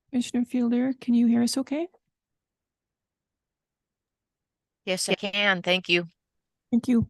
Commissioner Fielder, can you hear us okay? Yes, I can. Thank you. Thank you.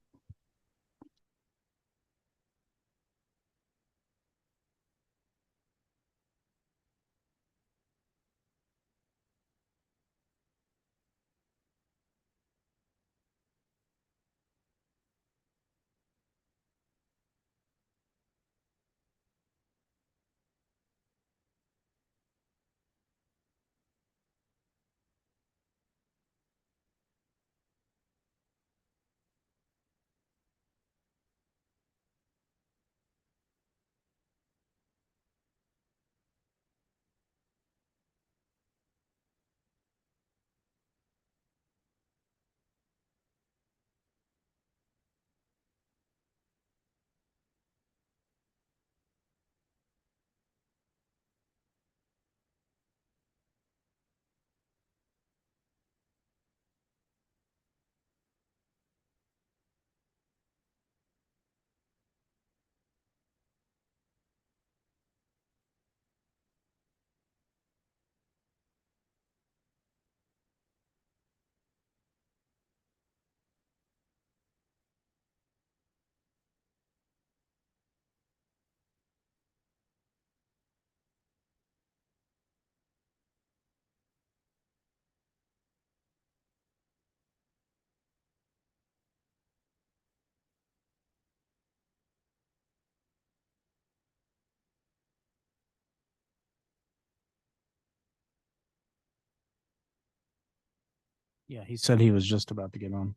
Yeah, he said he was just about to get on.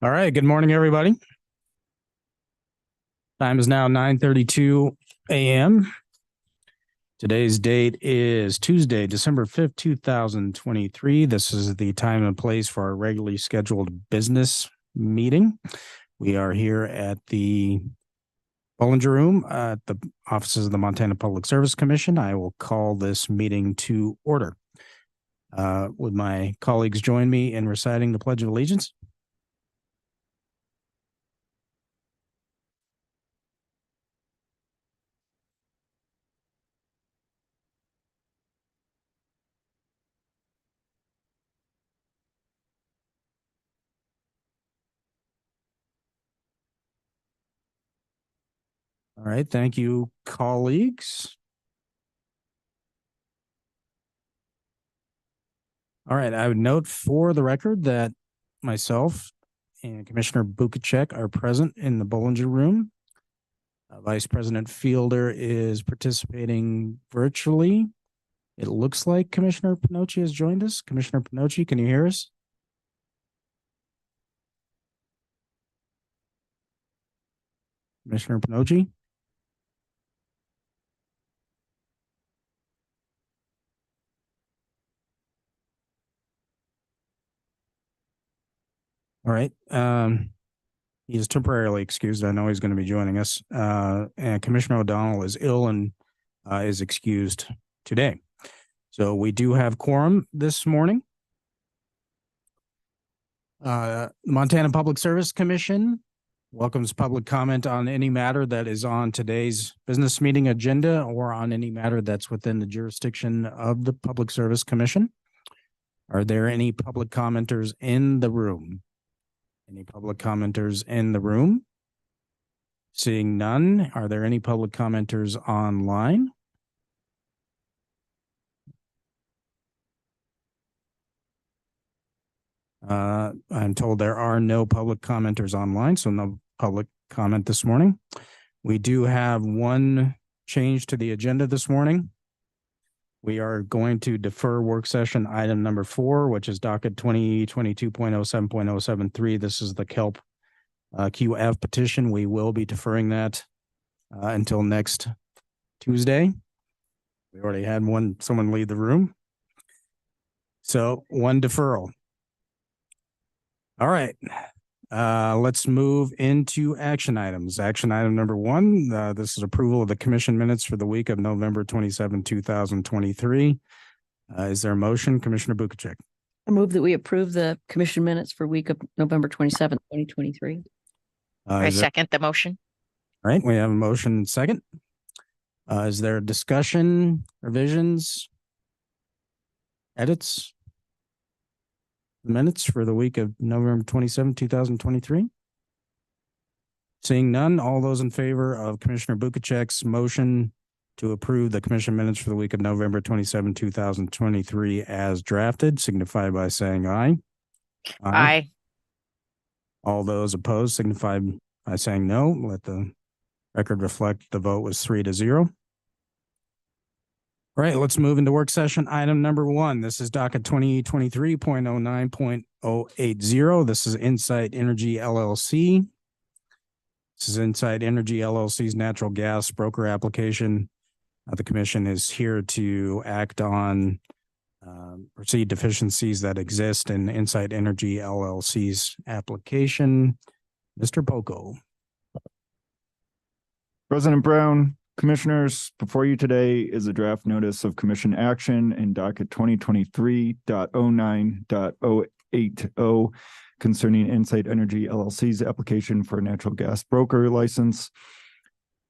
All right. Good morning, everybody. Time is now 9:32 a.m. Today's date is Tuesday, December 5th, 2023. This is the time and place for our regularly scheduled business meeting. We are here at the Bollinger Room at the offices of the Montana Public Service Commission. I will call this meeting to order. Would my colleagues join me in reciting the Pledge of Allegiance? All right. Thank you, colleagues. All right. I would note for the record that myself and Commissioner Bukacek are present in the Bollinger Room. Vice President Fielder is participating virtually. It looks like Commissioner Pinocci has joined us. Commissioner Pinocci, can you hear us? Commissioner Pinocci? All right. He is temporarily excused. I know he's going to be joining us. And Commissioner O'Donnell is ill and is excused today. So we do have quorum this morning. The Montana Public Service Commission welcomes public comment on any matter that is on today's business meeting agenda or on any matter that's within the jurisdiction of the Public Service Commission. Are there any public commenters in the room? Any public commenters in the room? Seeing none, are there any public commenters online? I'm told there are no public commenters online, so no public comment this morning. We do have one change to the agenda this morning. We are going to defer work session item number 4, which is docket 2022.07.073. This is the KELP QF petition. We will be deferring that until next Tuesday. We already had someone leave the room. So one deferral. All right. Let's move into action items. Action item number 1, this is approval of the commission minutes for the week of November 27, 2023. Is there a motion? Commissioner Bukacek. I move that we approve the commission minutes for week of November 27th, 2023. I Is there- second the motion. All right, we have a motion and second. Is there discussion, revisions, edits? Minutes for the week of November 27, 2023? Seeing none, all those in favor of Commissioner Bukacek's motion to approve the commission minutes for the week of November 27, 2023 as drafted, signify by saying aye. Aye. All those opposed signify by saying no. Let the record reflect the vote was 3-0. All right, let's move into work session item number 1. This is docket 2023.09.080. This is Insight Energy LLC. This is Insight Energy LLC's natural gas broker application. The commission is here to act on perceived deficiencies that exist in Insight Energy LLC's application. Mr. Poco. President Brown, Commissioners, before you today is a draft notice of commission action in docket 2023.09.080 concerning Insight Energy LLC's application for a natural gas broker license.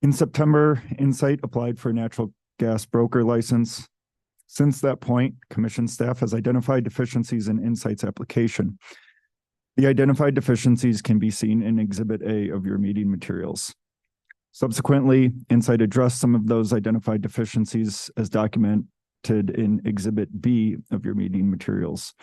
In September, Insight applied for a natural gas broker license. Since that point, commission staff has identified deficiencies in Insight's application. The identified deficiencies can be seen in Exhibit A of your meeting materials. Subsequently, Insight addressed some of those identified deficiencies as documented in Exhibit B of your meeting materials.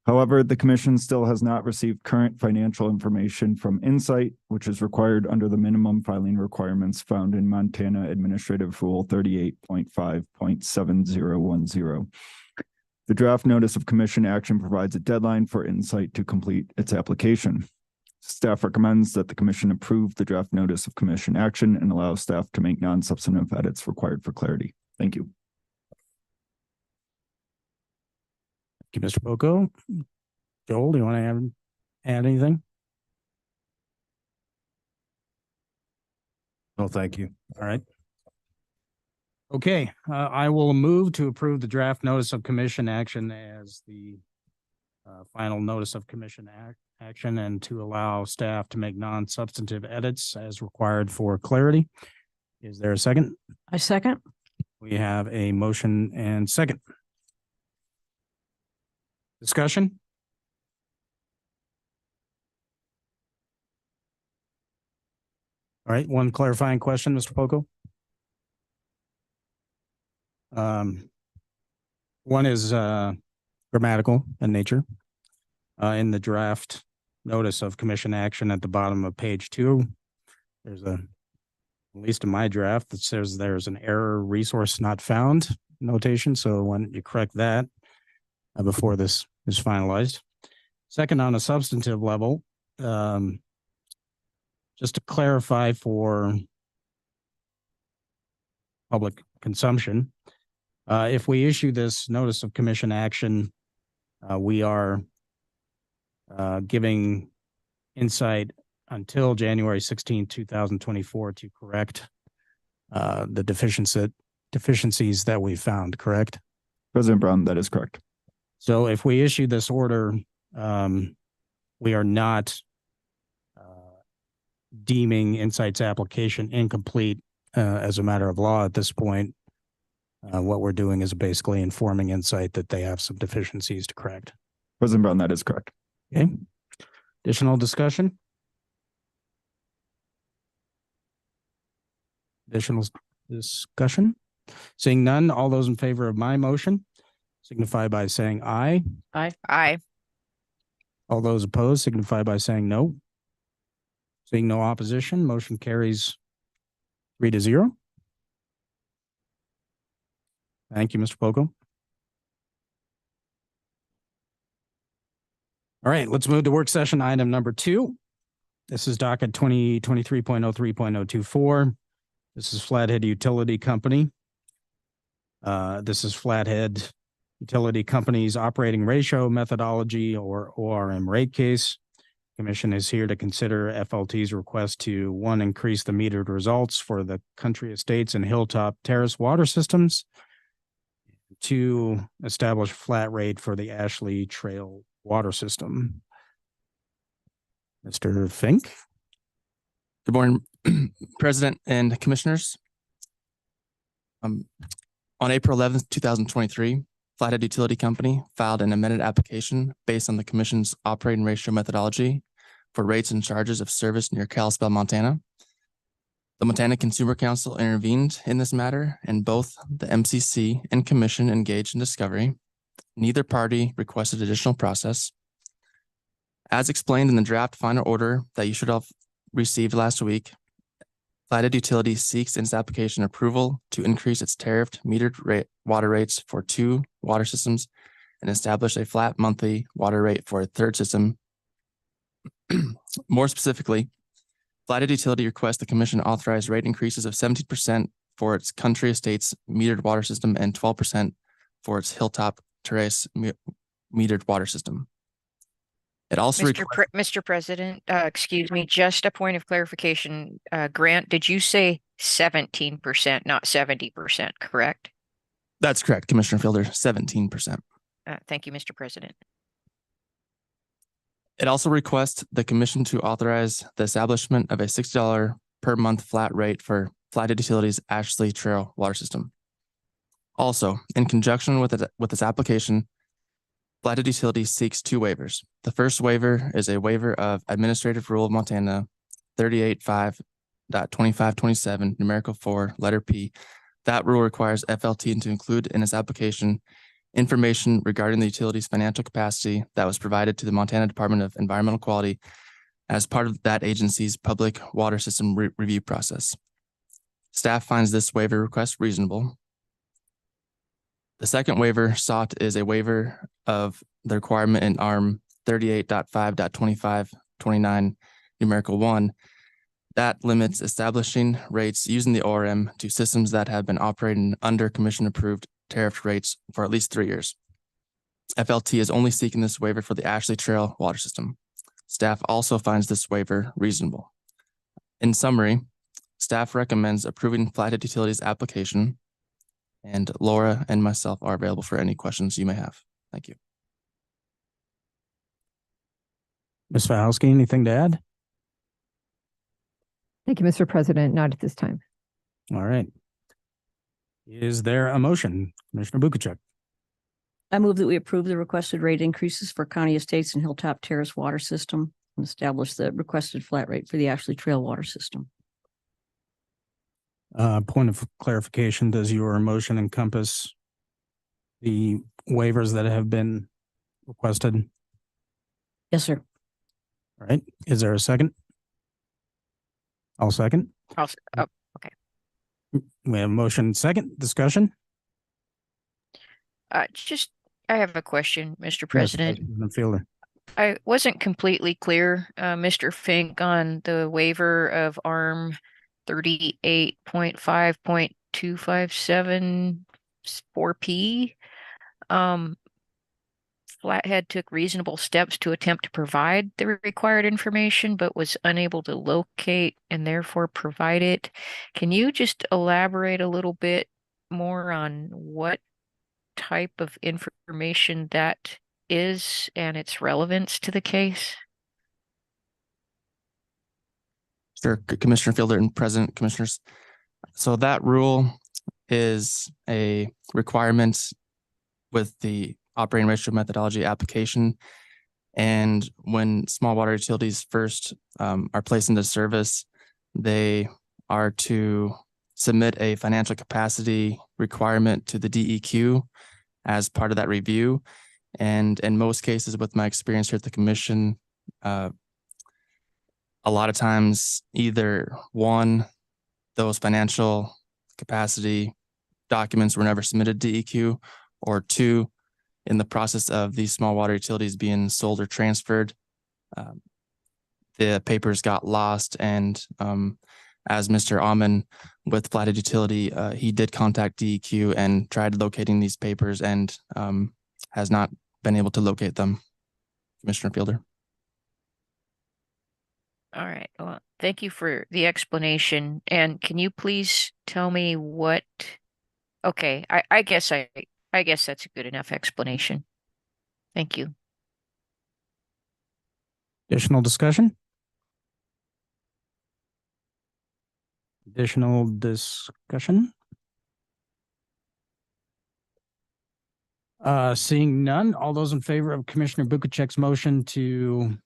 However, the commission still has not received current financial information from Insight, which is required under the minimum filing requirements found in Montana Administrative Rule 38.5.7010. The draft notice of commission action provides a deadline for Insight to complete its application. Staff recommends that the commission approve the draft notice of commission action and allow staff to make non-substantive edits required for clarity. Thank you. Thank you, Mr. Poco. Joel, do you want to add anything? No, thank you. All right. Okay, I will move to approve the draft notice of commission action as the final notice of commission action and to allow staff to make non-substantive edits as required for clarity. Is there a second? I second. We have a motion and second. Discussion? All right, one clarifying question, Mr. Poco. One is grammatical in nature. In the draft notice of commission action at the bottom of page 2, there's at least in my draft, that says there's an error resource not found notation. So why don't you correct that before this is finalized? Second, on a substantive level, just to clarify for public consumption, if we issue this notice of commission action, we are giving Insight until January 16, 2024 to correct the deficiencies that we found, correct? President Brown, that is correct. So if we issue this order, we are not deeming Insight's application incomplete as a matter of law at this point. What we're doing is basically informing Insight that they have some deficiencies to correct. President Brown, that is correct. Okay. Additional discussion? Additional discussion? Seeing none, all those in favor of my motion signify by saying aye. Aye. All those opposed signify by saying no. Seeing no opposition, motion carries 3-0. Thank you, Mr. Poco. All right, let's move to work session item number 2. This is docket 2023.03.024. This is Flathead Utility Company. This is Flathead Utility Company's operating ratio methodology or ORM rate case. Commission is here to consider FLT's request to, 1, increase the metered results for the Country Estates and Hilltop Terrace water systems. to establish flat rate for the Ashley Trail water system. Mr. Fink? Good morning, President and Commissioners. On April 11th, 2023, Flathead Utility Company filed an amended application based on the Commission's operating ratio methodology for rates and charges of service near Kalispell, Montana. The Montana Consumer Council intervened in this matter, and both the MCC and Commission engaged in discovery. Neither party requested additional process. As explained in the draft final order that you should have received last week, Flathead Utility seeks in its application approval to increase its tariffed metered water rates for 2 water systems and establish a flat monthly water rate for a third system. More specifically, Flathead Utility requests the Commission authorize rate increases of 17% for its Country Estates metered water system and 12% for its Hilltop Terrace metered water system. It also Mr. President, excuse me, just a point of clarification. Grant, did you say 17%, not 70%, correct? That's correct, Commissioner Fielder, 17%. Thank you, Mr. President. It also requests the Commission to authorize the establishment of a $60 per month flat rate for Flathead Utility's Ashley Trail water system. Also, in conjunction with this application, Flathead Utility seeks 2 waivers. The first waiver is a waiver of Administrative Rule of Montana 38.5.2527, numerical 4, letter P. That rule requires FLT to include in its application information regarding the utility's financial capacity that was provided to the Montana Department of Environmental Quality as part of that agency's public water system review process. Staff finds this waiver request reasonable. The second waiver sought is a waiver of the requirement in ARM 38.5.2529, numerical 1, that limits establishing rates using the ORM to systems that have been operating under Commission-approved tariff rates for at least 3 years. FLT is only seeking this waiver for the Ashley Trail water system. Staff also finds this waiver reasonable. In summary, staff recommends approving Flathead Utility's application, and Laura and myself are available for any questions you may have. Thank you. Ms. Fahowski, anything to add? Thank you, Mr. President. Not at this time. All right. Is there a motion? Commissioner Bukacek? I move that we approve the requested rate increases for County Estates and Hilltop Terrace water system and establish the requested flat rate for the Ashley Trail water system. Point of clarification, does your motion encompass the waivers that have been requested? Yes, sir. All right. Is there a second? I'll second. Okay. We have a motion second. Discussion? I have a question, Mr. President. Yes, Fielder. I wasn't completely clear, Mr. Fink, on the waiver of ARM 38.5.257 4P. Flathead took reasonable steps to attempt to provide the required information, but was unable to locate and therefore provide it. Can you just elaborate a little bit more on what type of information that is and its relevance to the case? Sure, Commissioner Fielder and President, Commissioners. So that rule is a requirement with the operating ratio methodology application. And when small water utilities first are placed into service, they are to submit a financial capacity requirement to the DEQ as part of that review. And in most cases, with my experience here at the Commission, a lot of times either one, those financial capacity documents were never submitted to DEQ, or two, in the process of these small water utilities being sold or transferred, the papers got lost. And as Mr. Amon with Flathead Utility, he did contact DEQ and tried locating these papers and has not been able to locate them. Commissioner Fielder. All right. Well, thank you for the explanation. And can you please tell me what, okay, I guess I I guess that's a good enough explanation. Thank you. Additional discussion? Additional discussion? Seeing none, all those in favor of Commissioner Bukacek's motion to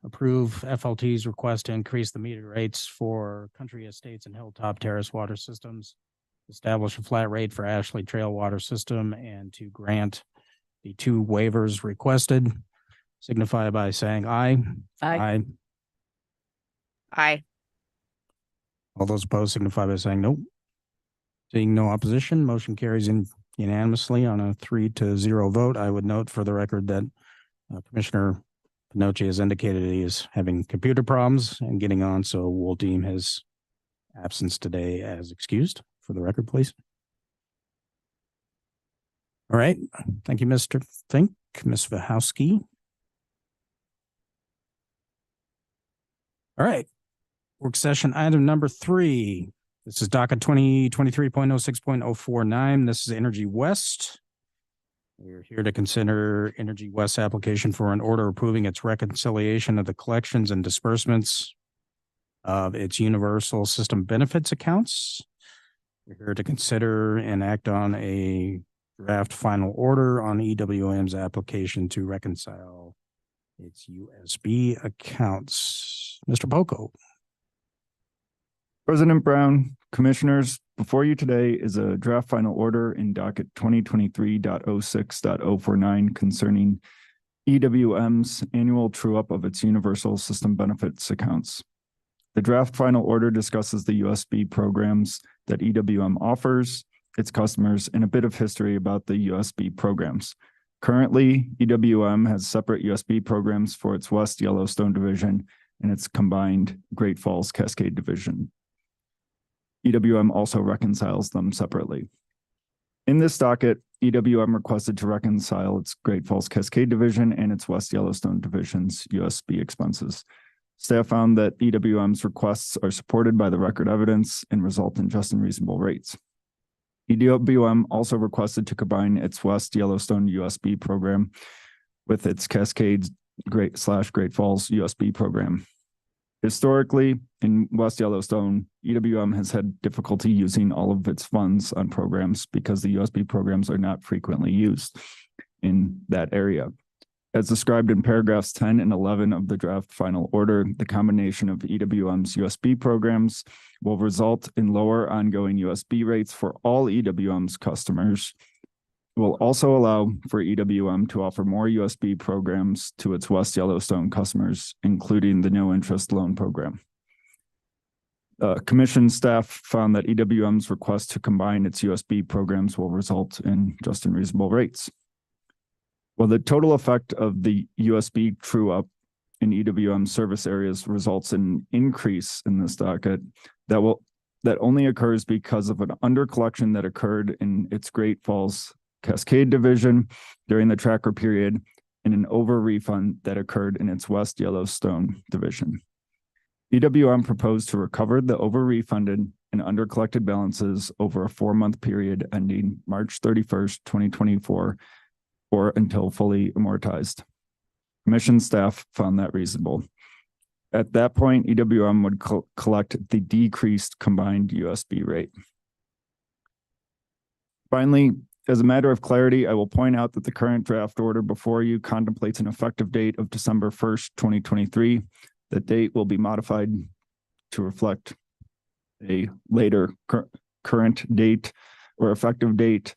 approve FLT's request to increase the meter rates for country estates and hilltop terrace water systems, establish a flat rate for Ashley Trail water system, and to grant the 2 waivers requested, signify by saying aye. Aye. Aye. All those opposed signify by saying nope. Seeing no opposition, motion carries unanimously on a 3-0 vote. I would note for the record that Commissioner Pinocci has indicated he is having computer problems and getting on, so we'll deem his absence today as excused. For the record, please. All right. Thank you, Mr. Fink. Ms. Wachowski. All right. Work session item number 3. This is docket 2023.06.049. This is Energy West. We're here to consider Energy West application for an order approving its reconciliation of the collections and disbursements of its universal system benefits accounts. We're here to consider and act on a draft final order on EWM's application to reconcile its USB accounts. Mr. Poco. President Brown, Commissioners, before you today is a draft final order in docket 2023.06.049 concerning EWM's annual true-up of its universal system benefits accounts. The draft final order discusses the USB programs that EWM offers its customers and a bit of history about the USB programs. Currently, EWM has separate USB programs for its West Yellowstone division and its combined Great Falls Cascade division. EWM also reconciles them separately. In this docket, EWM requested to reconcile its Great Falls Cascade division and its West Yellowstone division's USB expenses. Staff found that EWM's requests are supported by the record evidence and result in just and reasonable rates. EWM also requested to combine its West Yellowstone USB program with its Cascades Great Falls USB program. Historically, in West Yellowstone, EWM has had difficulty using all of its funds on programs because the USB programs are not frequently used in that area. As described in paragraphs 10 and 11 of the draft final order, the combination of EWM's USB programs will result in lower ongoing USB rates for all EWM's customers. Will also allow for EWM to offer more USB programs to its West Yellowstone customers, including the no-interest loan program. Commission staff found that EWM's request to combine its USB programs will result in just and reasonable rates. Well, the total effect of the USB true-up in EWM service areas results in an increase in this docket that only occurs because of an undercollection that occurred in its Great Falls Cascade division during the tracker period and an over refund that occurred in its West Yellowstone division. EWM proposed to recover the over refunded and undercollected balances over a 4-month period ending March 31st, 2024, or until fully amortized. Commission staff found that reasonable. At that point, EWM would collect the decreased combined USB rate. Finally, as a matter of clarity, I will point out that the current draft order before you contemplates an effective date of December 1st, 2023. The date will be modified to reflect a later current date or effective date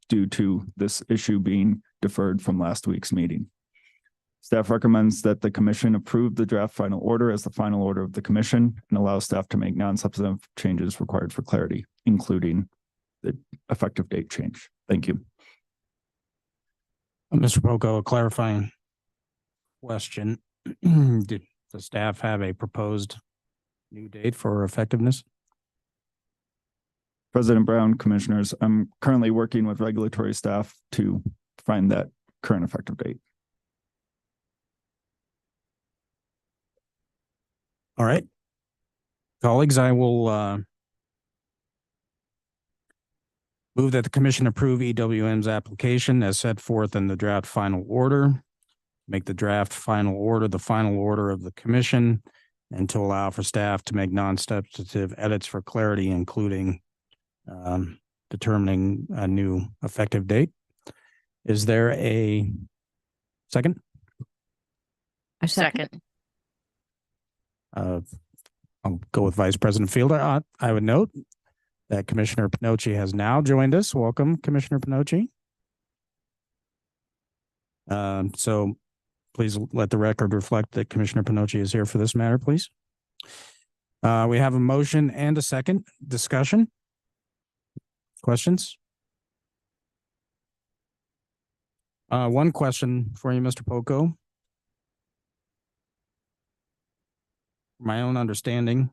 due to this issue being deferred from last week's meeting. Staff recommends that the commission approve the draft final order as the final order of the commission and allow staff to make non-substantive changes required for clarity, including the effective date change. Thank you. Mr. Poco, a clarifying question. Did the staff have a proposed new date for effectiveness? President Brown, commissioners, I'm currently working with regulatory staff to find that current effective date. All right. Colleagues, I will Move that the commission approve EWM's application as set forth in the draft final order. Make the draft final order the final order of the commission, and to allow for staff to make non-substantive edits for clarity, including determining a new effective date. Is there a second? I second. Second. I'll go with Vice President Fielder. I would note that Commissioner Pinocci has now joined us. Welcome, Commissioner Pinocci. So please let the record reflect that Commissioner Pinocci is here for this matter, please. We have a motion and a second. Discussion? Questions? One question for you, Mr. Poco. My own understanding,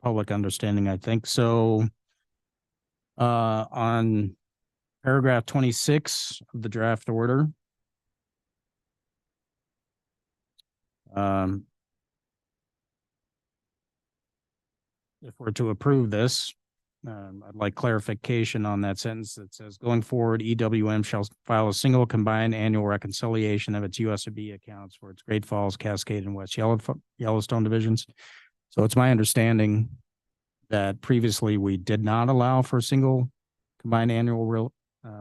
public understanding, I think. So on paragraph 26 of the draft order, if we're to approve this, I'd like clarification on that sentence that says, going forward, EWM shall file a single combined annual reconciliation of its USAB accounts for its Great Falls, Cascade, and West Yellowstone divisions. So it's my understanding that previously we did not allow for a single combined annual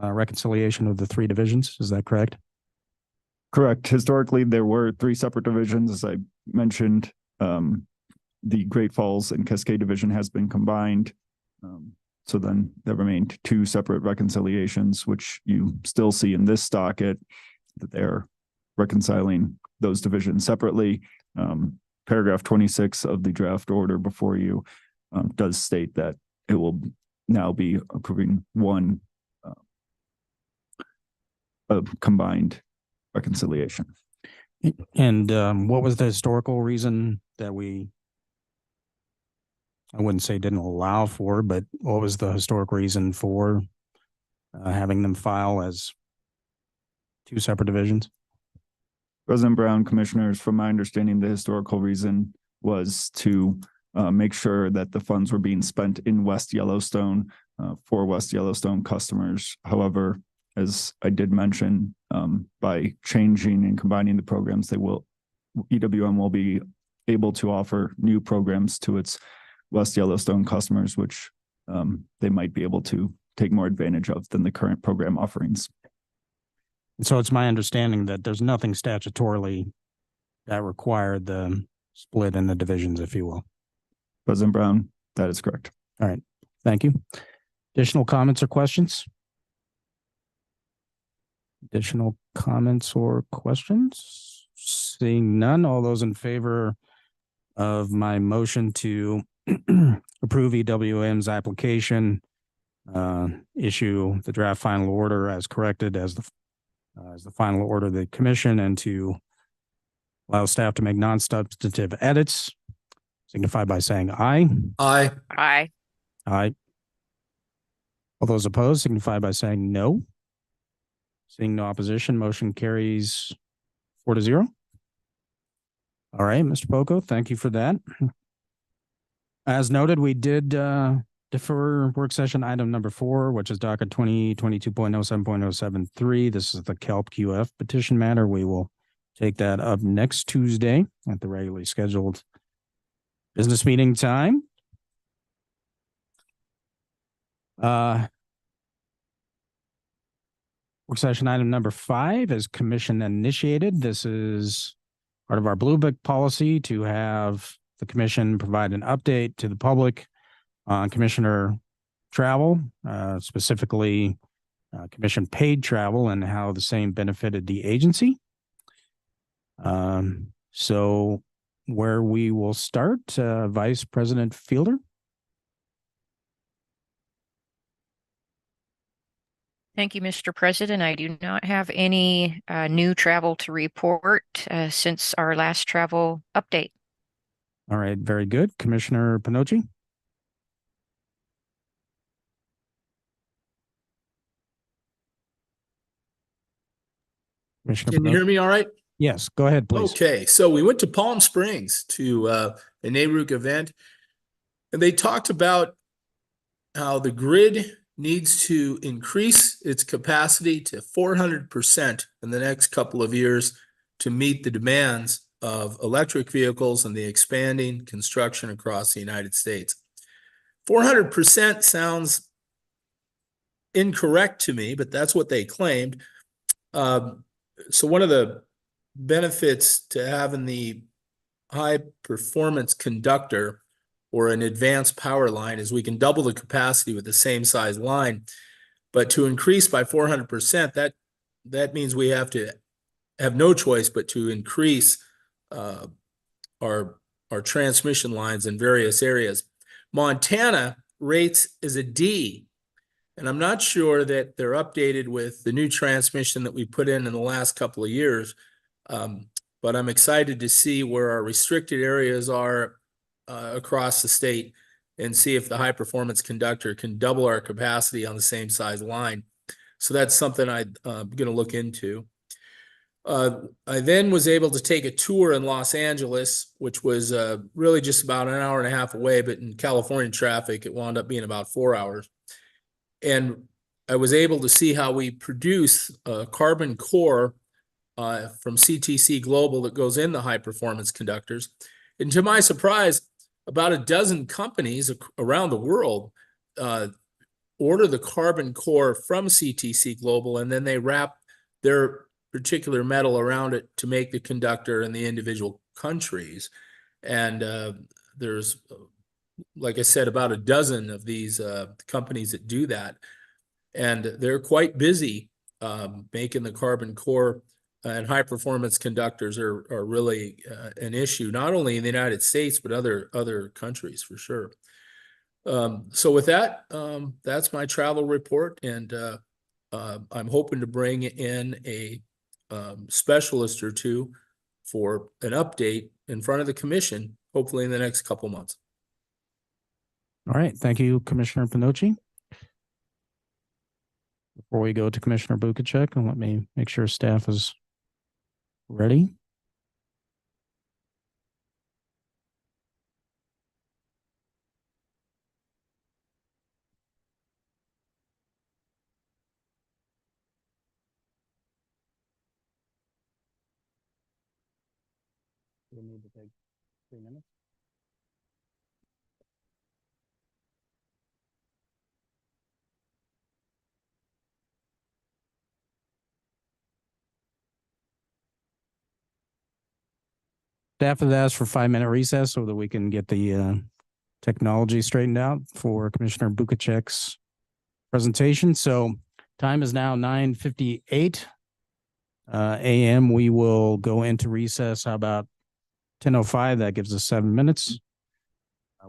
reconciliation of the three divisions. Is that correct? Correct. Historically, there were three separate divisions. As I mentioned, the Great Falls and Cascade division has been combined. So then there remained two separate reconciliations, which you still see in this docket, that they're reconciling those divisions separately. Paragraph 26 of the draft order before you does state that it will now be approving one combined reconciliation. And what was the historical reason that I wouldn't say didn't allow for, but what was the historic reason for having them file as two separate divisions? President Brown, commissioners, from my understanding, the historical reason was to make sure that the funds were being spent in West Yellowstone for West Yellowstone customers. However, as I did mention, by changing and combining the programs, EWM will be able to offer new programs to its West Yellowstone customers, which they might be able to take more advantage of than the current program offerings. So it's my understanding that there's nothing statutorily that required the split in the divisions, if you will. President Brown, that is correct. All right. Thank you. Additional comments or questions? Additional comments or questions? Seeing none, all those in favor of my motion to approve EWM's application, issue the draft final order as corrected as the final order of the commission, and to allow staff to make non-substantive edits, signify by saying aye. Aye. Aye. Aye. All those opposed signify by saying no. Seeing no opposition, motion carries 4-0. All right, Mr. Poco, thank you for that. As noted, we did defer work session item number 4, which is docket 2022.07.073. This is the Kelp QF petition matter. We will take that up next Tuesday at the regularly scheduled business meeting time. Work session item number 5 is commission initiated. This is part of our Blue Book policy to have the commission provide an update to the public on commissioner travel, specifically commission paid travel, and how the same benefited the agency. So where we will start, Vice President Fielder. Thank you, Mr. President. I do not have any new travel to report since our last travel update. All right, very good. Commissioner Pinocci. Commissioner Can you hear me all right? Yes, go ahead, please. Okay, so we went to Palm Springs to a NARUC event, and they talked about how the grid needs to increase its capacity to 400% in the next couple of years to meet the demands of electric vehicles and the expanding construction across the United States. 400% sounds incorrect to me, but that's what they claimed. So one of the benefits to having the high performance conductor or an advanced power line is we can double the capacity with the same size line. But to increase by 400%, that means we have to have no choice but to increase our transmission lines in various areas. Montana rates is a D, and I'm not sure that they're updated with the new transmission that we put in the last couple of years. But I'm excited to see where our restricted areas are across the state and see if the high performance conductor can double our capacity on the same size line. So that's something I'm going to look into. I then was able to take a tour in Los Angeles, which was really just about an hour and a half away, but in California traffic, it wound up being about 4 hours. And I was able to see how we produce a carbon core from CTC Global that goes in the high performance conductors. And to my surprise, about a dozen companies around the world order the carbon core from CTC Global, and then they wrap their particular metal around it to make the conductor in the individual countries. And there's, like I said, about a dozen of these companies that do that. And they're quite busy making the carbon core, and high performance conductors are really an issue, not only in the United States, but other countries for sure. So with that, that's my travel report. And I'm hoping to bring in a specialist or two for an update in front of the commission, hopefully in the next couple months. All right. Thank you, Commissioner Panucci. Before we go to Commissioner Bukacek, and let me make sure staff is ready. We need to take 3 minutes. Staff has asked for 5-minute recess so that we can get the technology straightened out for Commissioner Bukacek's presentation. So time is now 9:58 a.m. We will go into recess. How about 10:05? That gives us 7 minutes.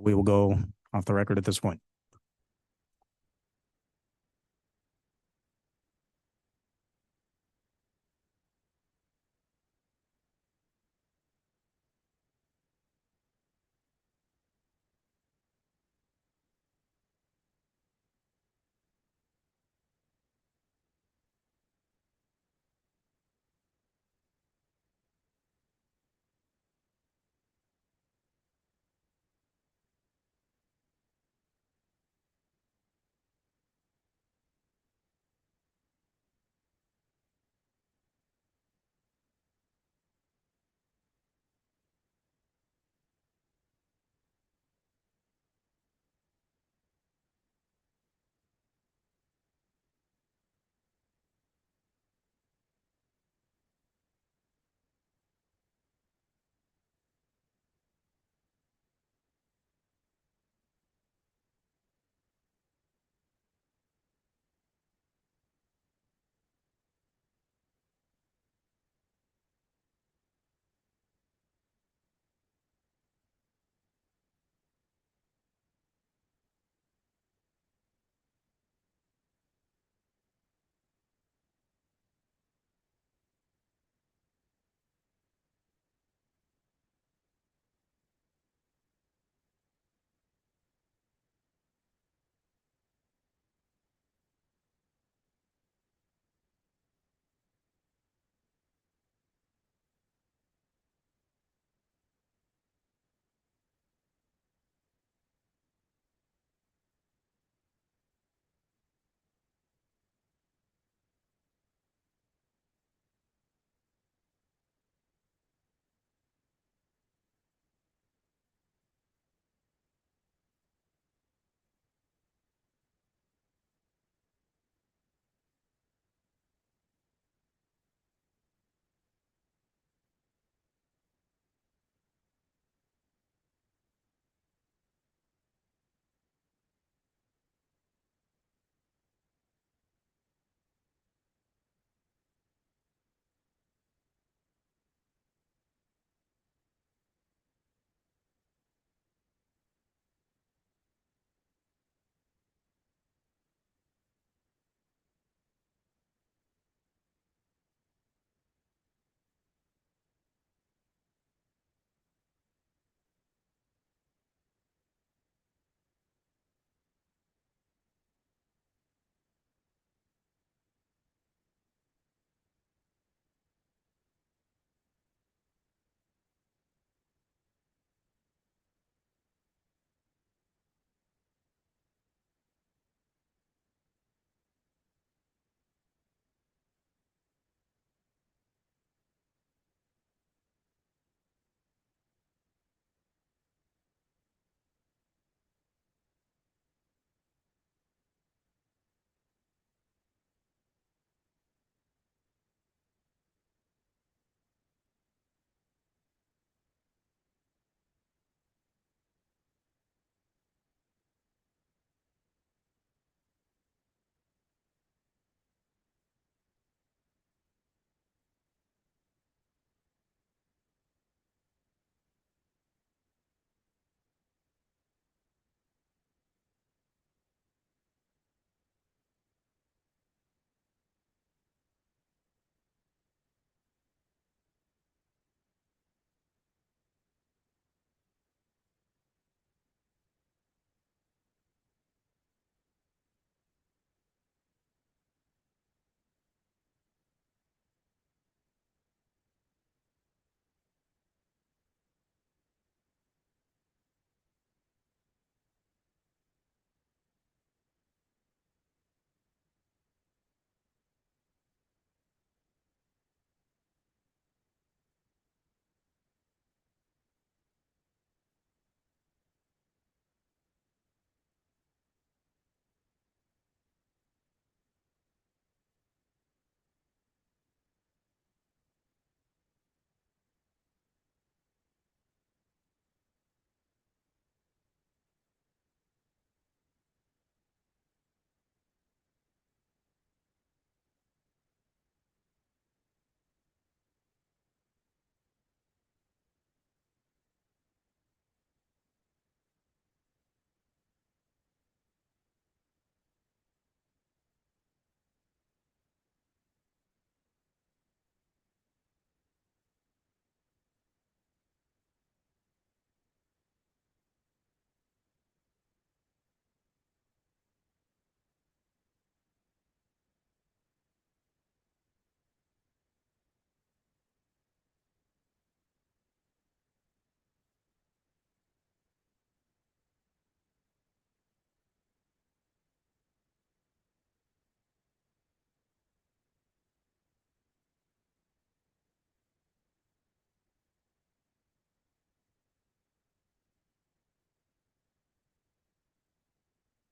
We will go off the record at this point.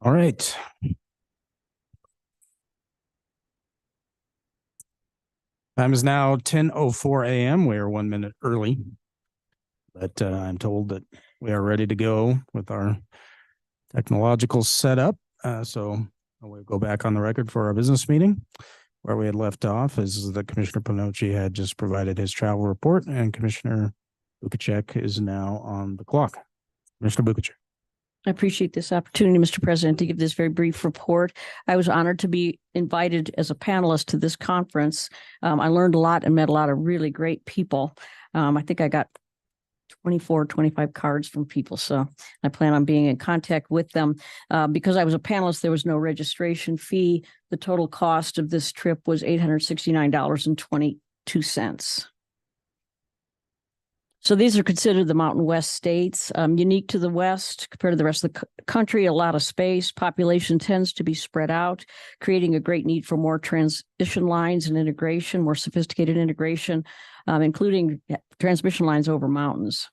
All right. Time is now 10:04 a.m. We are 1 minute early, but I'm told that we are ready to go with our technological setup. So we'll go back on the record for our business meeting. Where we had left off is that Commissioner Panochi had just provided his travel report, and Commissioner Bukacek is now on the clock. Commissioner Bukacek. I appreciate this opportunity, Mr. President, to give this very brief report. I was honored to be invited as a panelist to this conference. I learned a lot and met a lot of really great people. I think I got 25 cards from people. So I plan on being in contact with them. Because I was a panelist, there was no registration fee. The total cost of this trip was $869.22. So these are considered the Mountain West states, unique to the West compared to the rest of the country, a lot of space. Population tends to be spread out, creating a great need for more transmission lines and integration, more sophisticated integration, including transmission lines over mountains.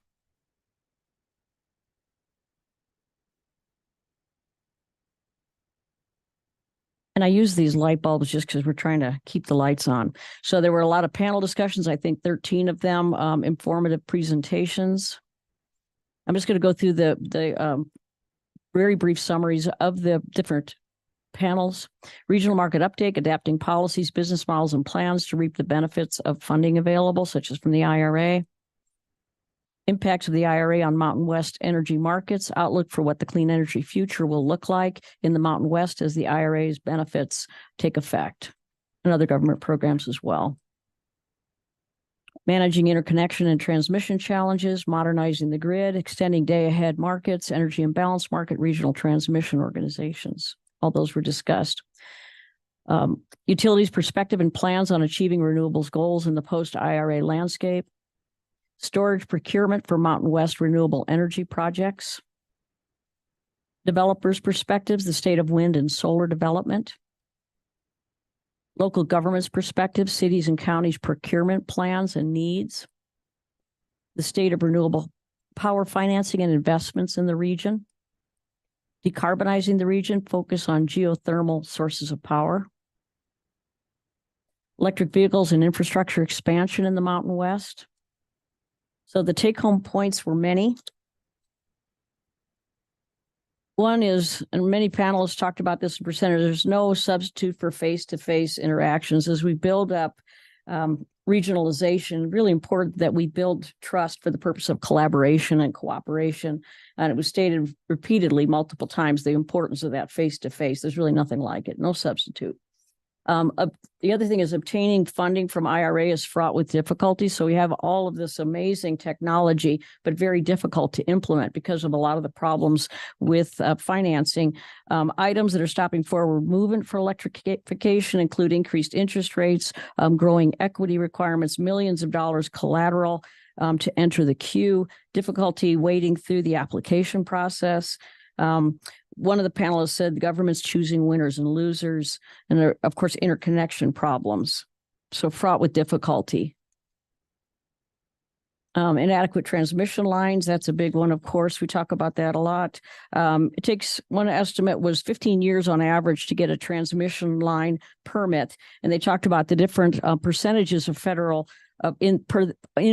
And I use these light bulbs just because we're trying to keep the lights on. So there were a lot of panel discussions, I think 13 of them, informative presentations. I'm just going to go through the very brief summaries of the different panels. Regional market uptake, adapting policies, business models, and plans to reap the benefits of funding available, such as from the IRA. Impacts of the IRA on Mountain West energy markets, outlook for what the clean energy future will look like in the Mountain West as the IRA's benefits take effect, and other government programs as well. Managing interconnection and transmission challenges, modernizing the grid, extending day-ahead markets, energy imbalance market, regional transmission organizations. All those were discussed. Utilities' perspective and plans on achieving renewables goals in the post-IRA landscape. Storage procurement for Mountain West renewable energy projects. Developers' perspectives, the state of wind and solar development. Local government's perspectives, cities and counties' procurement plans and needs. The state of renewable power financing and investments in the region. Decarbonizing the region, focus on geothermal sources of power. Electric vehicles and infrastructure expansion in the Mountain West. So the take-home points were many. One is, and many panelists talked about this in percentage, there's no substitute for face-to-face interactions. As we build up regionalization, really important that we build trust for the purpose of collaboration and cooperation. And it was stated repeatedly multiple times, the importance of that face-to-face. There's really nothing like it, no substitute. The other thing is obtaining funding from IRA is fraught with difficulty. So we have all of this amazing technology, but very difficult to implement because of a lot of the problems with financing. Items that are stopping forward movement for electrification include increased interest rates, growing equity requirements, millions of dollars collateral to enter the queue, difficulty wading through the application process. One of the panelists said the government's choosing winners and losers, and there are, of course, interconnection problems. So fraught with difficulty. Inadequate transmission lines, that's a big one, of course. We talk about that a lot. It takes, one estimate was 15 years on average to get a transmission line permit. And they talked about the different percentages of federal in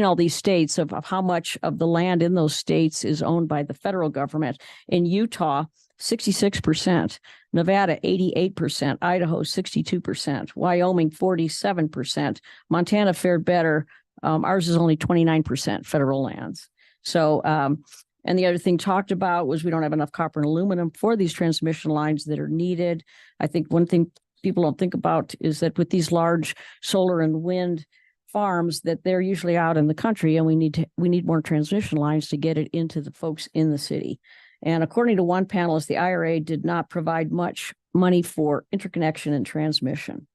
all these states of how much of the land in those states is owned by the federal government. In Utah, 66%, Nevada, 88%, Idaho, 62%, Wyoming, 47%, Montana fared better. Ours is only 29% federal lands. So, and the other thing talked about was we don't have enough copper and aluminum for these transmission lines that are needed. I think one thing people don't think about is that with these large solar and wind farms, that they're usually out in the country, and we need more transmission lines to get it into the folks in the city. And according to one panelist, the IRA did not provide much money for interconnection and transmission.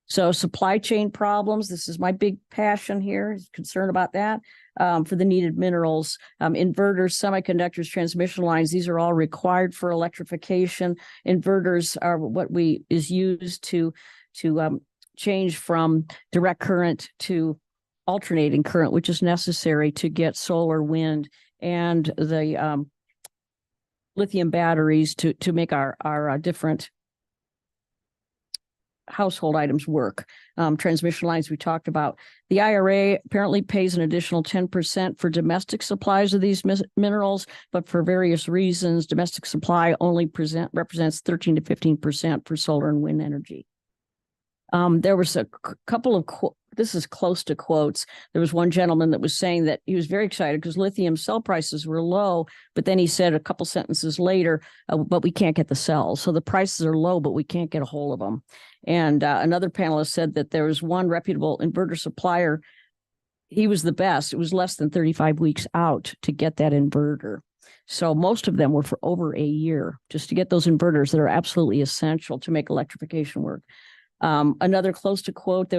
So supply chain problems, this is my big passion here, concern about that, for the needed minerals, inverters, semiconductors, transmission lines, these are all required for electrification. Inverters are what is used to change from direct current to alternating current, which is necessary to get solar, wind, and the lithium batteries to make our different household items work. Transmission lines we talked about. The IRA apparently pays an additional 10% for domestic supplies of these minerals, but for various reasons, domestic supply only represents 13 to 15% for solar and wind energy. There was a couple of this is close to quotes. There was one gentleman that was saying that he was very excited because lithium cell prices were low, but then he said a couple sentences later, but we can't get the cells. So the prices are low, but we can't get a hold of them. And another panelist said that there was one reputable inverter supplier. He was the best. It was less than 35 weeks out to get that inverter. So most of them were for over a year just to get those inverters that are absolutely essential to make electrification work. Another close to quote,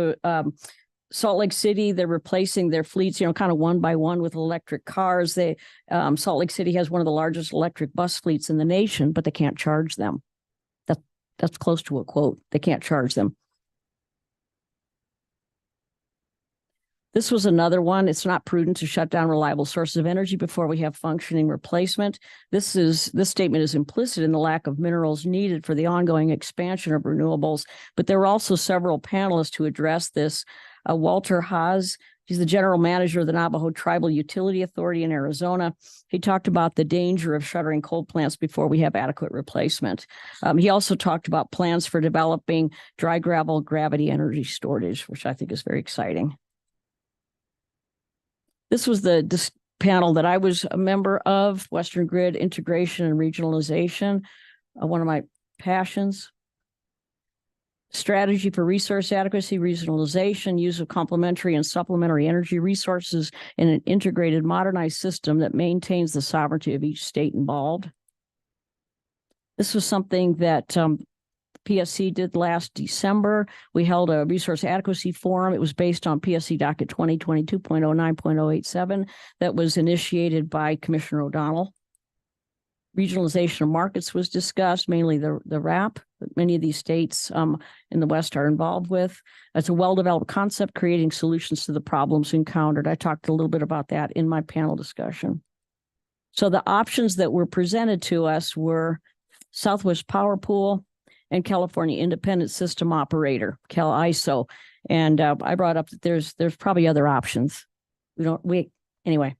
Salt Lake City, they're replacing their fleets, kind of one by one with electric cars. Salt Lake City has one of the largest electric bus fleets in the nation, but they can't charge them. That's close to a quote. They can't charge them. This was another one. It's not prudent to shut down reliable sources of energy before we have functioning replacement. This statement is implicit in the lack of minerals needed for the ongoing expansion of renewables. But there were also several panelists who addressed this. Walter Haas, he's the general manager of the Navajo Tribal Utility Authority in Arizona. He talked about the danger of shuttering coal plants before we have adequate replacement. He also talked about plans for developing dry gravel gravity energy storage, which I think is very exciting. This was the panel that I was a member of, Western Grid Integration and Regionalization, one of my passions. Strategy for resource adequacy, regionalization, use of complementary and supplementary energy resources in an integrated, modernized system that maintains the sovereignty of each state involved. This was something that PSC did last December. We held a resource adequacy forum. It was based on PSC docket 2022.09.087 that was initiated by Commissioner O'Donnell. Regionalization of markets was discussed, mainly the RAP that many of these states in the West are involved with. It's a well-developed concept, creating solutions to the problems encountered. I talked a little bit about that in my panel discussion. So the options that were presented to us were Southwest Power Pool and California Independent System Operator, CAL-ISO. And I brought up that there's probably other options. Anyway.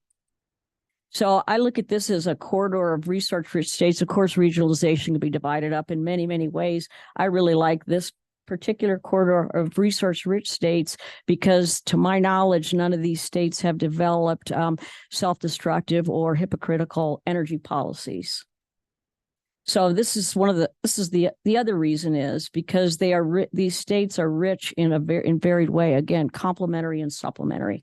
So I look at this as a corridor of resource-rich states. Of course, regionalization can be divided up in many, many ways. I really like this particular corridor of resource-rich states because, to my knowledge, none of these states have developed self-destructive or hypocritical energy policies. So this is the other reason is because these states are rich in varied way. Again, complementary and supplementary.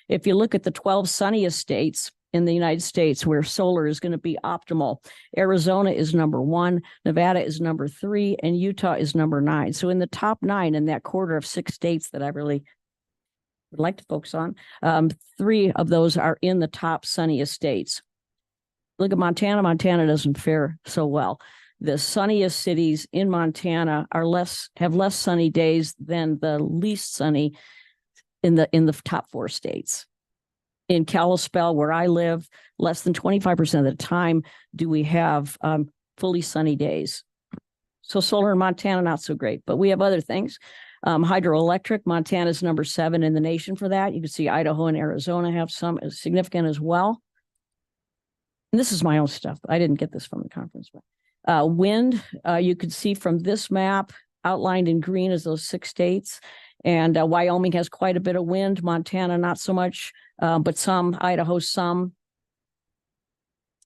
If you look at the 12 sunniest states in the United States where solar is going to be optimal, Arizona is number 1, Nevada is number 3, and Utah is number 9. So in the top 9 in that quarter of 6 states that I really would like to focus on, 3 of those are in the top sunniest states. Look at Montana. Montana doesn't fare so well. The sunniest cities in Montana have less sunny days than the least sunny in the top 4 states. In Kalispell, where I live, less than 25% of the time do we have fully sunny days. So solar in Montana, not so great, but we have other things. Hydroelectric, Montana is number 7 in the nation for that. You can see Idaho and Arizona have some significant as well. And this is my own stuff. I didn't get this from the conference. But wind, you could see from this map outlined in green as those 6 states. And Wyoming has quite a bit of wind. Montana, not so much, but some. Idaho, some.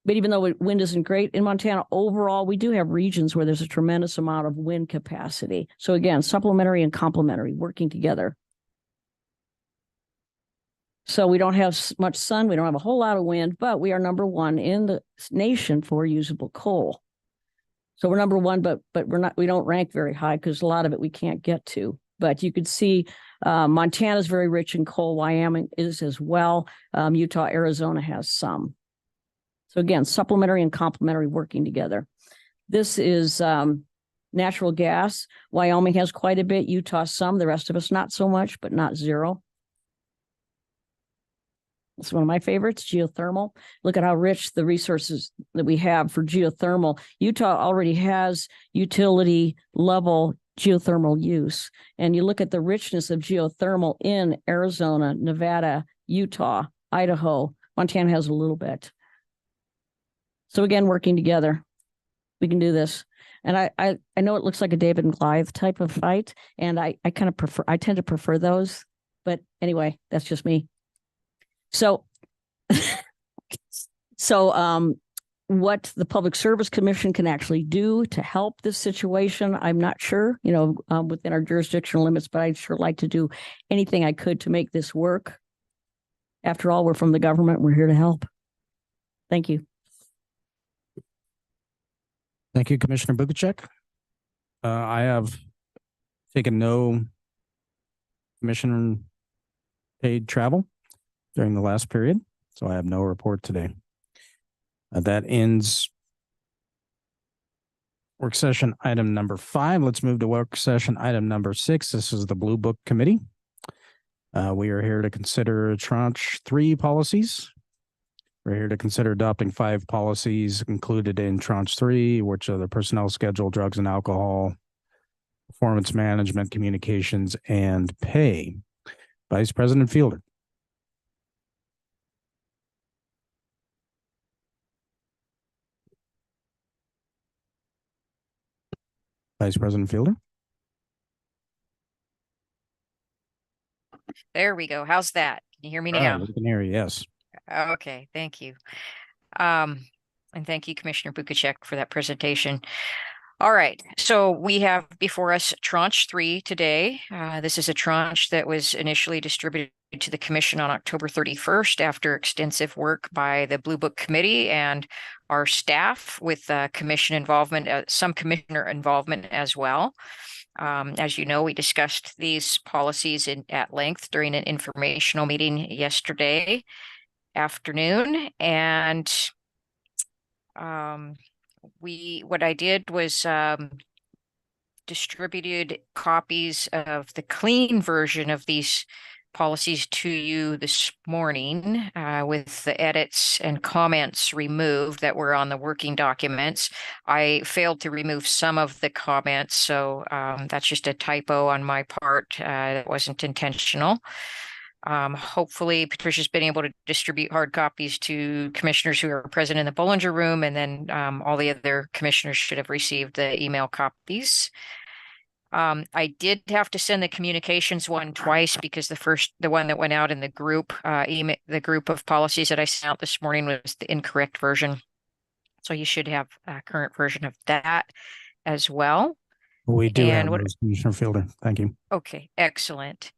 But even though wind isn't great in Montana, overall, we do have regions where there's a tremendous amount of wind capacity. So again, supplementary and complementary working together. So we don't have much sun. We don't have a whole lot of wind, but we are number 1 in the nation for usable coal. So we're number 1, but we don't rank very high because a lot of it we can't get to. But you could see Montana is very rich in coal. Wyoming is as well. Utah, Arizona has some. So again, supplementary and complementary working together. This is natural gas. Wyoming has quite a bit. Utah some. The rest of us not so much, but not zero. It's one of my favorites, geothermal. Look at how rich the resources that we have for geothermal. Utah already has utility level geothermal use. And you look at the richness of geothermal in Arizona, Nevada, Utah, Idaho. Montana has a little bit. So again, working together, we can do this. And I know it looks like a David and Goliath type of fight, and I kind of prefer, I tend to prefer those. But anyway, that's just me. So, what the Public Service Commission can actually do to help this situation, I'm not sure, within our jurisdictional limits, but I'd sure like to do anything I could to make this work. After all, we're from the government. We're here to help. Thank you. Thank you, Commissioner Bukacek. I have taken no commission paid travel during the last period, so I have no report today. That ends work session item number 5. Let's move to work session item number 6. This is the Blue Book Committee. We are here to consider tranche 3 policies. We're here to consider adopting 5 policies included in tranche 3, which are the personnel schedule, drugs and alcohol, performance management, communications, and pay. Vice President Fielder. Vice President Fielder. There we go. How's that? Can you hear me All now? right, we can hear you, yes. Okay, thank you. And thank you, Commissioner Bukacek, for that presentation. All right, so we have before us tranche 3 today. This is a tranche that was initially distributed to the Commission on October 31st after extensive work by the Blue Book Committee and our staff with commission involvement, some commissioner involvement as well. As you know, we discussed these policies at length during an informational meeting yesterday afternoon, and what I did was distributed copies of the clean version of these policies to you this morning with the edits and comments removed that were on the working documents. I failed to remove some of the comments, so that's just a typo on my part. It wasn't intentional. Hopefully Patricia's been able to distribute hard copies to commissioners who are present in the Bollinger Room, and then all the other commissioners should have received the email copies. I did have to send the communications one twice because the one that went out in the group email, the group of policies that I sent out this morning was the incorrect version. So you should have a current version of that as well. We do have those, Commissioner Fielder. Thank you. Okay, excellent.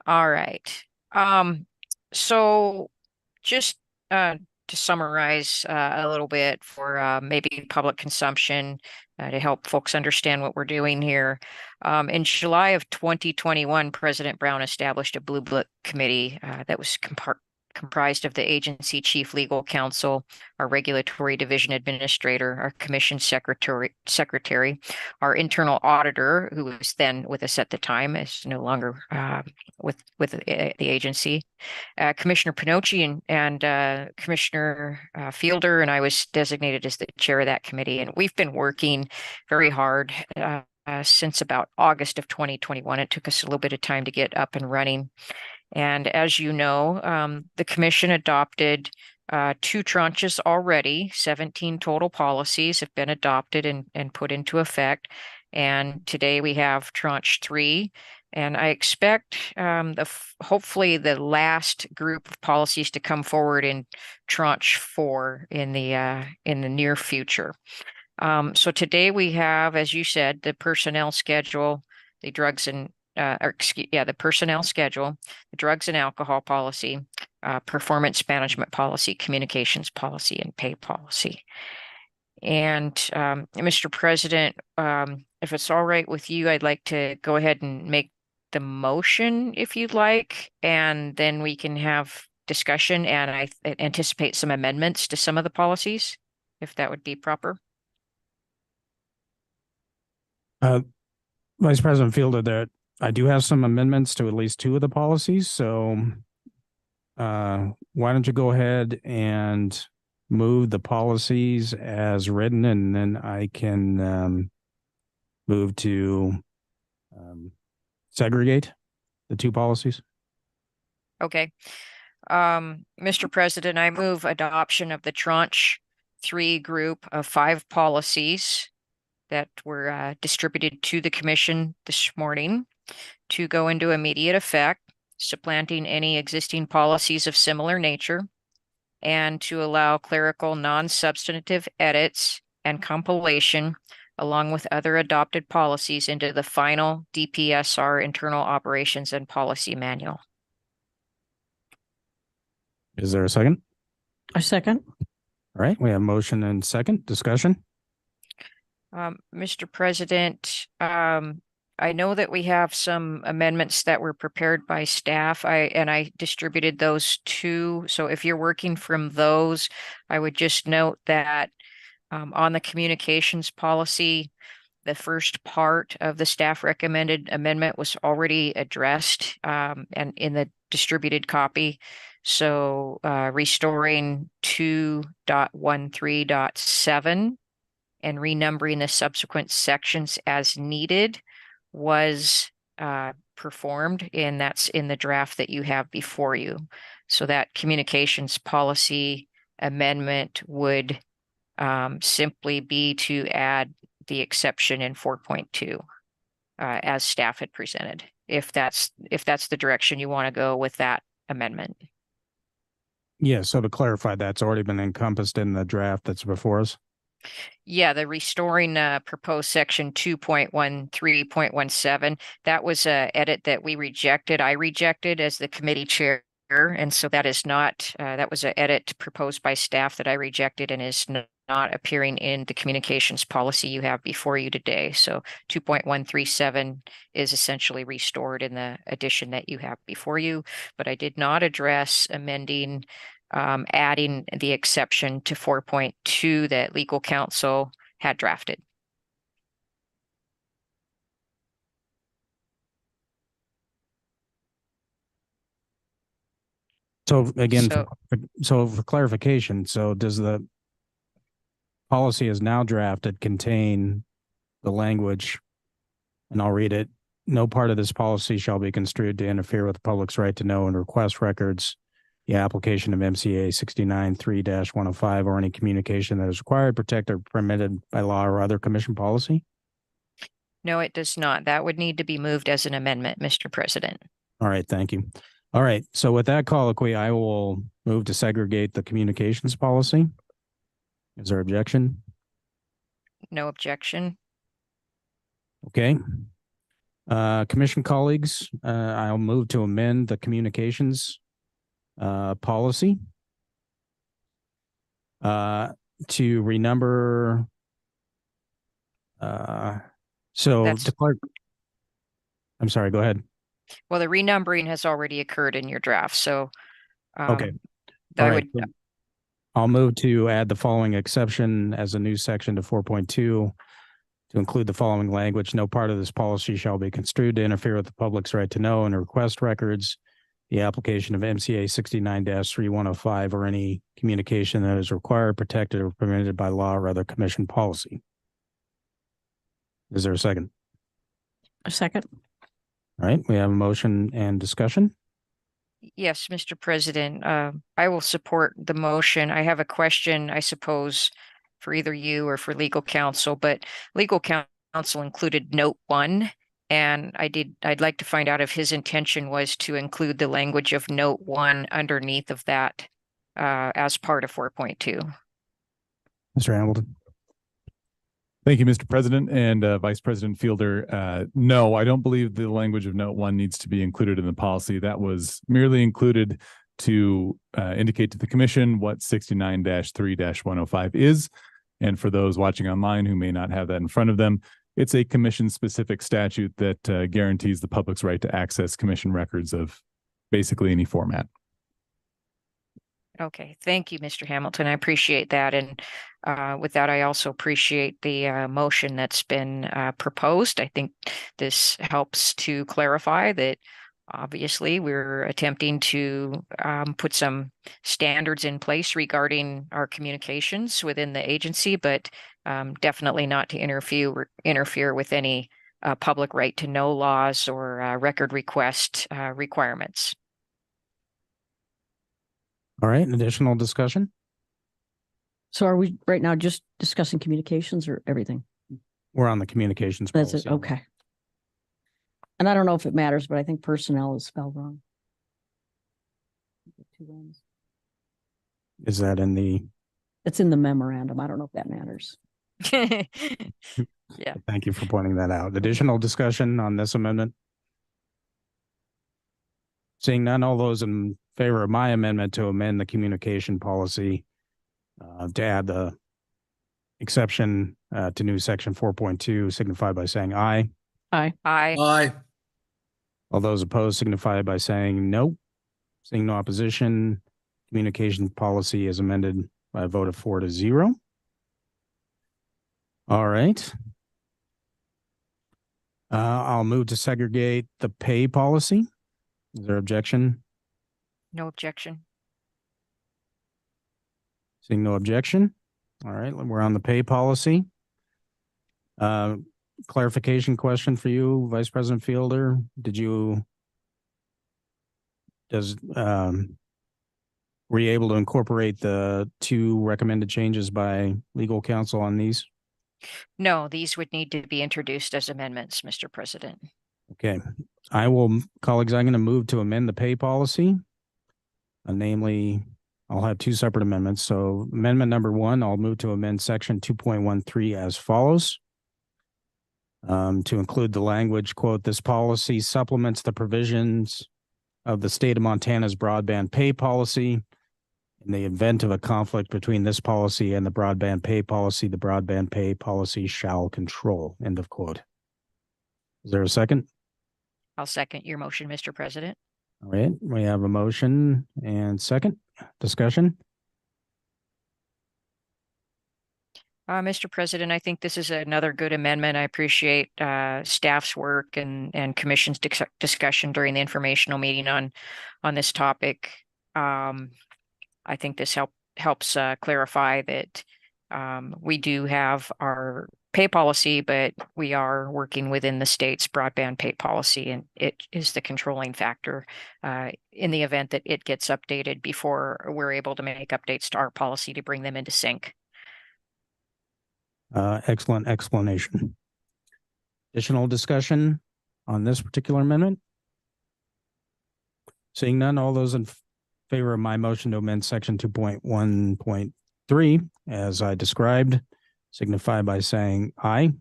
All right. So just to summarize a little bit for maybe public consumption to help folks understand what we're doing here. In July of 2021, President Brown established a Blue Book Committee that was comprised of the agency chief legal counsel, our regulatory division administrator, our commission secretary, our internal auditor, who was then with us at the time, is no longer with the agency, Commissioner Pinocci and Commissioner Fielder, and I was designated as the chair of that committee. And we've been working very hard since about August of 2021. It took us a little bit of time to get up and running. And as you know, the commission adopted 2 tranches already. 17 total policies have been adopted and put into effect. And today we have tranche 3. And I expect hopefully the last group of policies to come forward in tranche 4 in the near future. So today we have, as you said, the personnel schedule, the drugs and the personnel schedule, the drugs and alcohol policy, performance management policy, communications policy, and pay policy. And Mr. President, if it's all right with you, I'd like to go ahead and make the motion if you'd like, and then we can have discussion, and I anticipate some amendments to some of the policies, if that would be proper. Vice President Fielder, I do have some amendments to at least 2 of the policies, so why don't you go ahead and move the policies as written, and then I can move to segregate the two policies. Okay. Mr. President, I move adoption of the tranche 3 group of 5 policies that were distributed to the commission this morning to go into immediate effect, supplanting any existing policies of similar nature, and to allow clerical non-substantive edits and compilation along with other adopted policies into the final DPSR Internal Operations and Policy Manual. Is there a second? A second. All right, we have motion and second discussion. Mr. President, I know that we have some amendments that were prepared by staff. I distributed those too. So if you're working from those, I would just note that on the communications policy, the first part of the staff recommended amendment was already addressed and in the distributed copy. So restoring 2.13.7 and renumbering the subsequent sections as needed was performed, and that's in the draft that you have before you. So that communications policy amendment would simply be to add the exception in 4.2 as staff had presented, if that's the direction you want to go with that amendment. Yeah, so to clarify, that's already been encompassed in the draft that's before us. Yeah, the restoring proposed section 2.13.17, that was a edit that we rejected. I rejected as the committee chair. And so that is not, that was an edit proposed by staff that I rejected and is not appearing in the communications policy you have before you today. So 2.137 is essentially restored in the edition that you have before you, but I did not address amending, adding the exception to 4.2 that legal counsel had drafted. So again, So- for clarification, so does the policy as now drafted contain the language, and I'll read it: no part of this policy shall be construed to interfere with the public's right to know and request records, the application of MCA 69.3-105, or any communication that is required, protected, or permitted by law or other commission policy? No, it does not. That would need to be moved as an amendment, Mr. President. All right, thank you. All right, so with that colloquy, I will move to segregate the communications policy. Is there objection? No objection. Okay. Commission colleagues, I'll move to amend the communications policy to renumber. So That's- to clarify, I'm sorry, go ahead. Well, the renumbering has already occurred in your draft, so Okay. I All right. would, So I'll move to add the following exception as a new section to 4.2 to include the following language: no part of this policy shall be construed to interfere with the public's right to know and request records, the application of MCA 69-3105, or any communication that is required, protected, or permitted by law or other commission policy. Is there a second? A second. All right, we have a motion and discussion. yes, Mr. President, I will support the motion. I have a question, I suppose, for either you or for legal counsel, but legal counsel included note 1. And I'd like to find out if his intention was to include the language of note 1 underneath of that as part of 4.2. Mr. Hamilton. Thank you, Mr. President and Vice President Fielder. No, I don't believe the language of note 1 needs to be included in the policy. That was merely included to indicate to the commission what 69-3-105 is. And for those watching online who may not have that in front of them, it's a commission-specific statute that guarantees the public's right to access commission records of basically any format. Okay, thank you, Mr. Hamilton. I appreciate that. And with that, I also appreciate the motion that's been proposed. I think this helps to clarify that Obviously, we're attempting to put some standards in place regarding our communications within the agency, but definitely not to interfere with any public right to know laws or record request requirements. All right, additional discussion? So are we right now just discussing communications or everything? We're on the communications That's policy. it. Okay. And I don't know if it matters, but I think personnel is spelled wrong. Is that in the, It's in the memorandum. I don't know if that matters. Yeah. thank you for pointing that out. Additional discussion on this amendment? Seeing none, all those in favor of my amendment to amend the communication policy to add the exception to new section 4.2 signify by saying aye. Aye. Aye. Aye. All those opposed signify by saying no. Seeing no opposition, communication policy is amended by a vote of 4-0. All right. I'll move to segregate the pay policy. Is there objection? No objection. Seeing no objection. All right, we're on the pay policy. Clarification question for you, Vice President Fielder. Were you able to incorporate the 2 recommended changes by legal counsel on these? No, these would need to be introduced as amendments, Mr. President. Okay, colleagues, I'm going to move to amend the pay policy. Namely, I'll have 2 separate amendments. So amendment number 1, I'll move to amend section 2.13 as follows. To include the language, quote, this policy supplements the provisions of the state of Montana's broadband pay policy. In the event of a conflict between this policy and the broadband pay policy, the broadband pay policy shall control, end of quote. Is there a second? I'll second your motion, Mr. President. All right, we have a motion and second. Discussion? Mr. President, I think this is another good amendment. I appreciate staff's work and commission's discussion during the informational meeting on this topic. I think this helps clarify that we do have our pay policy, but we are working within the state's broadband pay policy, and it is the controlling factor in the event that it gets updated before we're able to make updates to our policy to bring them into sync. Excellent explanation. Additional discussion on this particular amendment? Seeing none, all those in favor of my motion to amend section 2.1.3 as I described, signify by saying aye.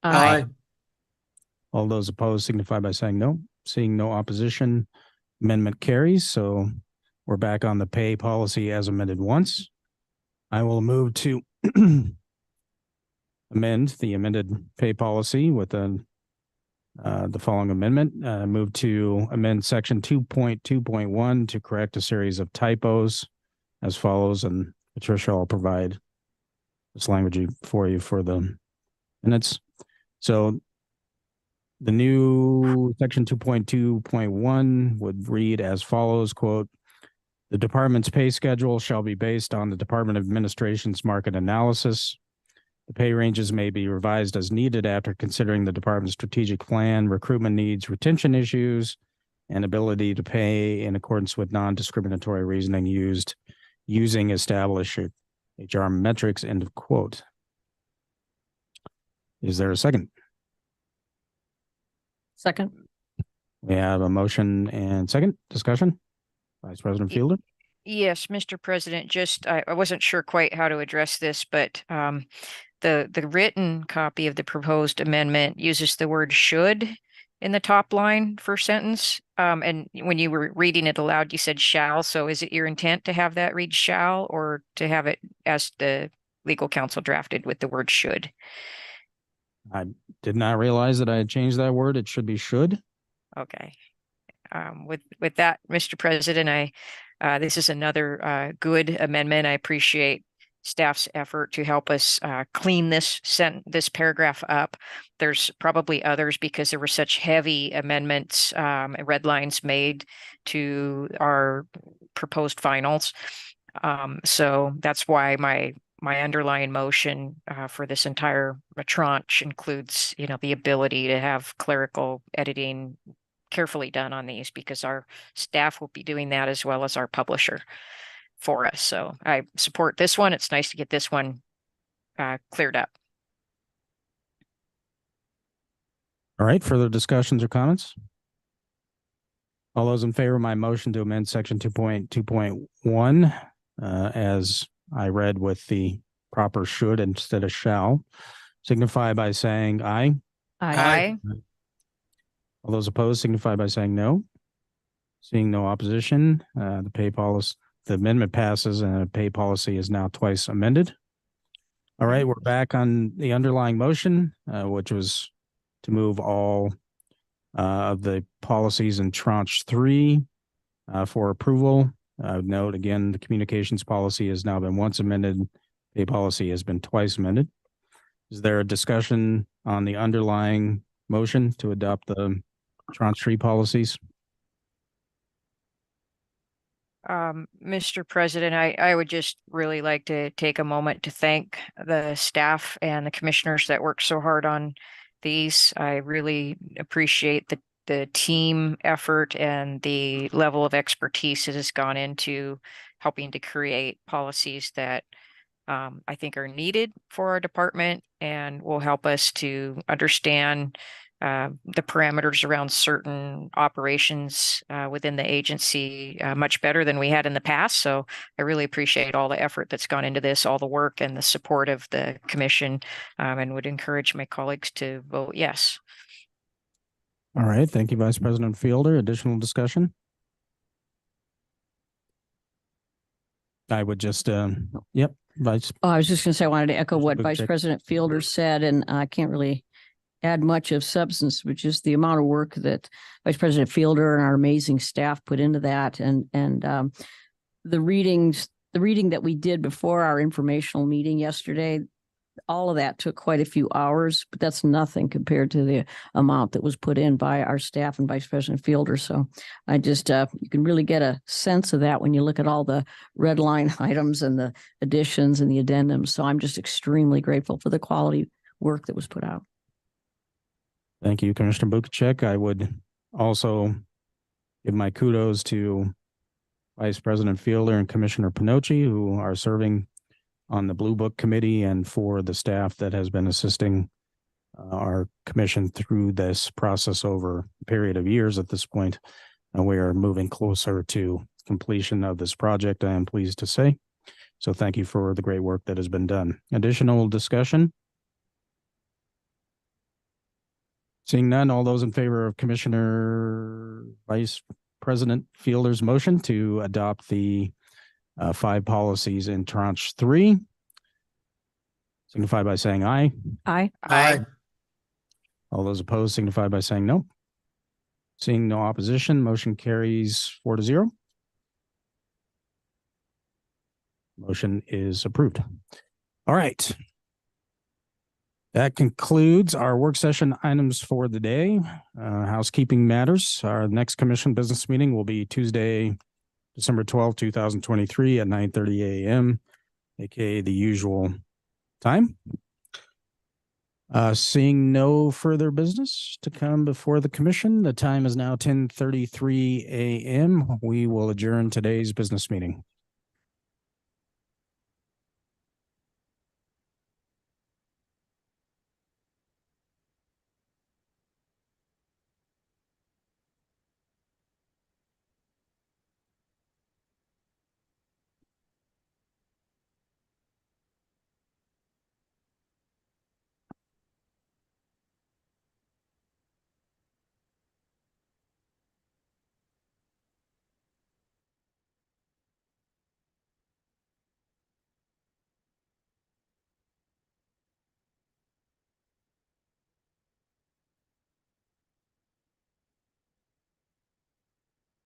Aye. All those opposed signify by saying no. Seeing no opposition, amendment carries. So we're back on the pay policy as amended once. I will move to amend the amended pay policy with the following amendment. Move to amend section 2.2.1 to correct a series of typos as follows. And Patricia, I'll provide this language for you for the minutes. So the new section 2.2.1 would read as follows, quote, the department's pay schedule shall be based on the Department of Administration's market analysis. The pay ranges may be revised as needed after considering the department's strategic plan, recruitment needs, retention issues, and ability to pay in accordance with non-discriminatory reasoning using established HR metrics, end of quote. Is there a second? Second. We have a motion and second discussion. Vice President Fielder? Yes, Mr. President, I wasn't sure quite how to address this, but the written copy of the proposed amendment uses the word should in the top line first sentence. And when you were reading it aloud, you said shall. So is it your intent to have that read shall or to have it as the legal counsel drafted with the word should? I did not realize that I had changed that word. It should be should. Okay. With that, Mr. President, this is another good amendment. I appreciate staff's effort to help us clean this paragraph up. There's probably others because there were such heavy amendments, red lines made to our proposed finals. So that's why my underlying motion for this entire tranche includes, the ability to have clerical editing carefully done on these, because our staff will be doing that as well as our publisher for us. So I support this one. It's nice to get this one cleared up. All right, further discussions or comments? All those in favor of my motion to amend section 2.2.1 as I read with the proper should instead of shall, signify by saying aye. Aye. All those opposed signify by saying no. Seeing no opposition, the amendment passes and the pay policy is now twice amended. All right, we're back on the underlying motion, which was to move all of the policies in tranche 3 for approval. Note again, the communications policy has now been once amended. Pay policy has been twice amended. Is there a discussion on the underlying motion to adopt the tranche 3 policies? Mr. President, I would just really like to take a moment to thank the staff and the commissioners that worked so hard on these. I really appreciate the team effort and the level of expertise that has gone into helping to create policies that I think are needed for our department and will help us to understand the parameters around certain operations within the agency much better than we had in the past. So I really appreciate all the effort that's gone into this, all the work and the support of the commission, and would encourage my colleagues to vote yes. All right, thank you, Vice President Fielder. Additional discussion? I would just, yep, Vice. Oh, I was just going to say, I wanted to echo what Vice Check. President Fielder said, and I can't really add much of substance, which is the amount of work that Vice President Fielder and our amazing staff put into that. And the reading that we did before our informational meeting yesterday, all of that took quite a few hours, but that's nothing compared to the amount that was put in by our staff and Vice President Fielder. So I just, you can really get a sense of that when you look at all the red line items and the additions and the addendums. So I'm just extremely grateful for the quality work that was put out. Thank you, Commissioner Bukacek. I would also give my kudos to Vice President Fielder and Commissioner Pinocci, who are serving on the Blue Book Committee, and for the staff that has been assisting our commission through this process over a period of years at this point. And we are moving closer to completion of this project, I am pleased to say. So thank you for the great work that has been done. Additional discussion? Seeing none, all those in favor of Commissioner Vice President Fielder's motion to adopt the 5 policies in tranche 3, signify by saying aye. Aye. Aye. All those opposed signify by saying no. Seeing no opposition, motion carries 4-0. Motion is approved. All right. That concludes our work session items for the day. Housekeeping matters. Our next commission business meeting will be Tuesday, December 12, 2023 at 9:30 a.m., aka the usual time. Seeing no further business to come before the commission, the time is now 10:33 a.m. We will adjourn today's business meeting.